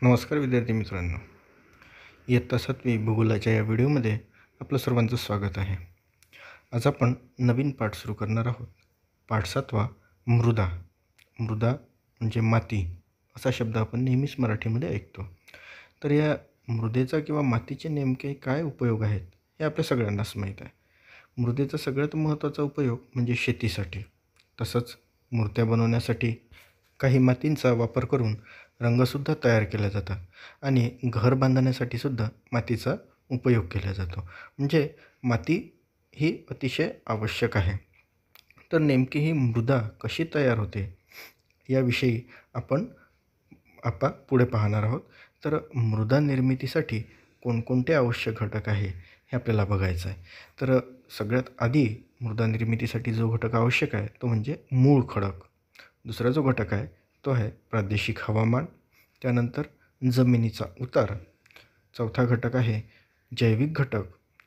नमस्कार विद्यार्थी मित्रांनो, इयत्ता 7वी भूगोलाच्या या व्हिडिओमध्ये आपलं सर्वांचं स्वागत आहे. आज आपण नवीन पाठ सुरू करणार आहोत. पाठ 7वा मृदा. मृदा म्हणजे माती असा शब्द आपण नेहमीच मराठीमध्ये ऐकतो. तर या मृदेचा किंवा मातीचे नेमके काय उपयोग आहेत हे आपल्या सगळ्यांनाच माहीत आहे. मृदेचा सगळ्यात महत्त्वाचा उपयोग म्हणजे शेतीसाठी. तसंच मूर्त्या बनवण्यासाठी काही मातींचा वापर करून रंगसुद्धा तयार केले जातात आणि घर बांधण्यासाठी सुद्धा मातीचा उपयोग केला जातो. म्हणजे माती ही अतिशय आवश्यक आहे. तर नेमकी ही मृदा कशी तयार होते याविषयी आपण पुढे पाहणार आहोत. तर मृदा निर्मितीसाठी कोणकोणते आवश्यक घटक आहे हे आपल्याला बघायचं आहे. तर सगळ्यात आधी मृदा निर्मितीसाठी जो घटक आवश्यक आहे तो म्हणजे मूळ खडक. दुसरा जो घटक आहे तो आहे प्रादेशिक हवामान. त्यानंतर जमिनीचा उतार. चौथा घटक आहे जैविक घटक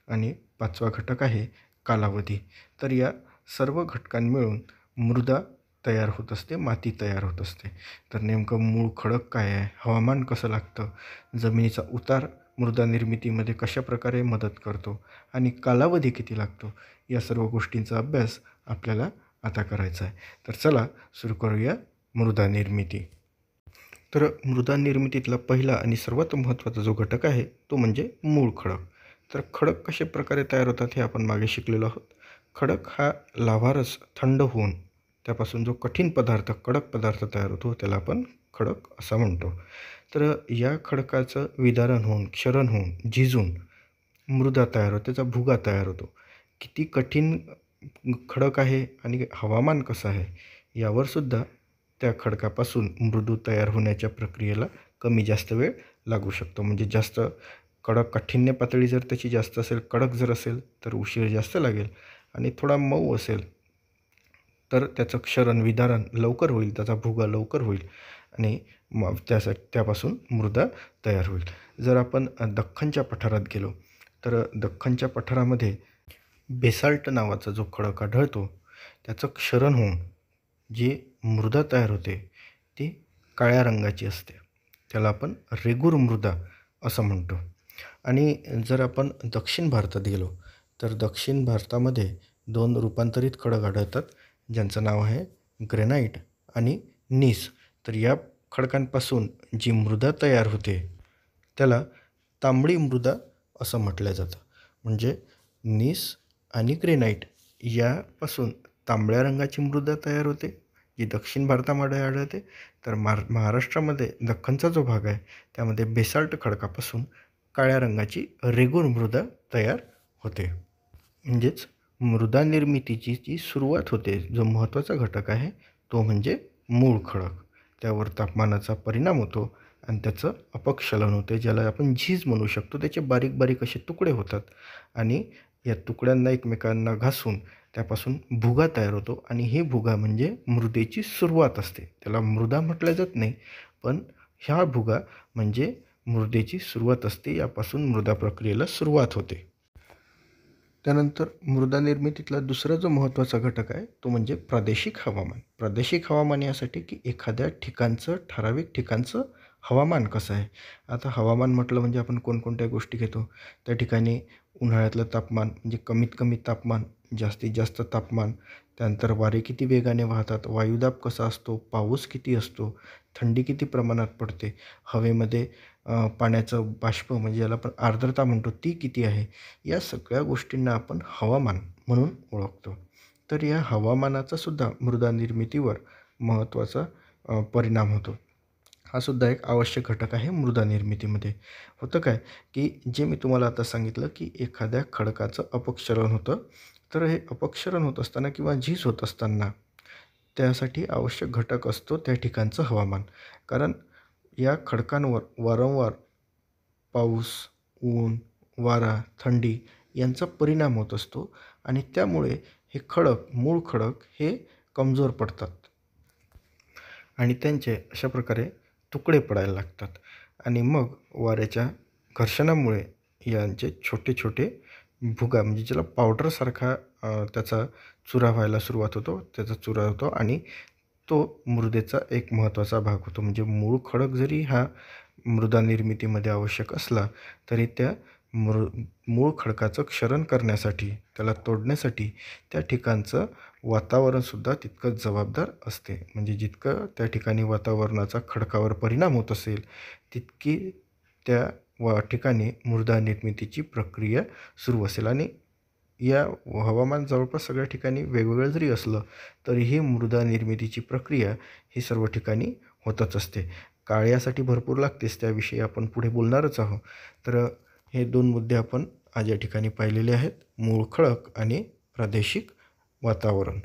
आणि पाचवा घटक आहे कालावधी. तर या सर्व घटकां मिळून मृदा तयार होत असते, माती तयार होत असते. तर नेमकं मूळ खडक काय आहे, हवामान कसं लागतं, जमिनीचा उतार मृदा निर्मितीमध्ये कशा प्रकारे मदत करतो आणि कालावधी किती लागतो, या सर्व गोष्टींचा अभ्यास आपल्याला आता करायचा आहे. तर चला सुरू करूया मृदा निर्मिती. तर मृदा निर्मितीतला पहिला आणि सर्वात महत्त्वाचा जो घटक आहे तो म्हणजे मूळ खडक. तर खडक कशा प्रकारे तयार होतात हे आपण मागे शिकलेलो आहोत. खडक हा लाव्हारस थंड होऊन त्यापासून जो कठीण पदार्थ, कडक पदार्थ तयार होतो त्याला आपण खडक असं म्हणतो. तर या खडकाचं विदारण होऊन, क्षरण होऊन, झिजून मृदा तयार होते, त्याचा भुगा तयार होतो. किती कठीण खडक आहे आणि हवामान कसं आहे यावर सुद्धा त्या खडकापासून मृदू तयार होण्याच्या प्रक्रियेला कमी जास्त वेळ लागू शकतो. म्हणजे जास्त कडक काठिण्य पातळी जर त्याची जास्त असेल, कडक जर असेल तर उशीर जास्त लागेल आणि थोडा मऊ असेल तर त्याचं क्षरण विदारण लवकर होईल, त्याचा भुगा लवकर होईल आणि त्यापासून मृदा तयार होईल. जर आपण दख्खनच्या पठारात गेलो तर दख्खनच्या पठारामध्ये बेसाल्ट नावाचा जो खडक आढळतो त्याचं क्षरण होऊन जी मृदा तयार होते ती काळ्या रंगाची असते. त्याला आपण रेगूर मृदा असं म्हणतो. आणि जर आपण दक्षिण भारतात गेलो तर दक्षिण भारतामध्ये 2 रूपांतरित खडक आढळतात ज्यांचं नाव आहे ग्रेनाइट आणि नीस. तर या खडकांपासून जी मृदा तयार होते त्याला तांबडी मृदा असं म्हटलं जातं. म्हणजे नीस आणि ग्रेनाइट यापासून तांबड्या रंगाची मृदा तयार होते जी दक्षिण भारतामध्ये आढळते. तर महाराष्ट्रामध्ये दख्खनचा जो भाग आहे त्यामध्ये बेसाल्ट खडकापासून काळ्या रंगाची रेगूर मृदा तयार होते. म्हणजेच मृदा निर्मितीची जी सुरुवात होते, जो महत्त्वाचा घटक आहे तो म्हणजे मूळ खडक. त्यावर तापमानाचा परिणाम होतो आणि त्याचं अपक्षलन होते, ज्याला आपण झीज म्हणू शकतो. त्याचे बारीक बारीक असे तुकडे होतात आणि या तुकड्यांना एकमेकांना घासून त्यापासून भुगा तयार होतो आणि हे भुगा म्हणजे मृदेची सुरुवात असते. त्याला मृदा म्हटलं जात नाही, पण ह्या भुगा म्हणजे मृदेची सुरुवात असते. यापासून मृदा प्रक्रियेला सुरुवात होते. त्यानंतर मृदा निर्मितीतला दुसरा जो महत्त्वाचा घटक आहे तो म्हणजे प्रादेशिक हवामान. प्रादेशिक हवामान यासाठी की एखाद्या ठिकाणचं, ठराविक ठिकाणचं हवामान कसं आहे. आता हवामान म्हटलं म्हणजे आपण कोणकोणत्या गोष्टी घेतो. त्या ठिकाणी उन्हाळ्यातलं तापमान म्हणजे कमीत कमी तापमान, जास्तीत जास्त तापमान, त्यानंतर वारे किती वेगाने वाहतात, वायुदाब कसा असतो, पाऊस किती असतो, थंडी किती प्रमाणात पडते, हवेमध्ये पाण्याचं बाष्प म्हणजे ज्याला आपण आर्द्रता म्हणतो ती किती आहे. या सगळ्या गोष्टींना आपण हवामान म्हणून ओळखतो. तर या हवामानाचा सुद्धा मृदा निर्मितीवर महत्त्वाचा परिणाम होतो. हा सुद्धा एक आवश्यक घटक आहे मृदा निर्मितीमध्ये. होतं काय की जे मी तुम्हाला आता सांगितलं की एखाद्या खडकाचं अपक्षरण होतं. तर हे अपक्षरण होत असताना किंवा झीज होत असताना त्यासाठी आवश्यक घटक असतो त्या ठिकाणचं हवामान. कारण या खडकांवर वारंवार पाऊस, ऊन, वारा, थंडी यांचा परिणाम होत असतो आणि त्यामुळे हे खडक, मूळ खडक हे कमजोर पडतात आणि त्यांचे अशा प्रकारे तुकडे पडायला लागतात आणि मग वाऱ्याच्या घर्षणामुळे यांचे छोटे छोटे भुगा म्हणजे ज्याला पावडरसारखा त्याचा चुरा व्हायला सुरुवात होतो, त्याचा चुरा होतो आणि तो मृदेचा एक महत्त्वाचा भाग होतो. म्हणजे मूळ खडक जरी हा मृदा निर्मितीमध्ये आवश्यक असला तरी त्या मूळ खडकाचं क्षरण करण्यासाठी, त्याला तोडण्यासाठी त्या ठिकाणचं वातावरणसुद्धा तितकंच जबाबदार असते. म्हणजे जितकं त्या ठिकाणी वातावरणाचा खडकावर परिणाम होत असेल तितकी त्या ठिकाणी मृदा निर्मितीची प्रक्रिया सुरू असेल. आणि या हवामान जवळपास सगळ्या ठिकाणी वेगवेगळं जरी असलं तरीही मृदा निर्मितीची प्रक्रिया ही सर्व ठिकाणी होतच असते. काळ यासाठी भरपूर लागतेच, त्याविषयी आपण पुढे बोलणारच आहोत. तर हे 2 मुद्दे आपण आज या ठिकाणी पाहिलेले आहेत, मूळ खडक आणि प्रादेशिक वातावरण.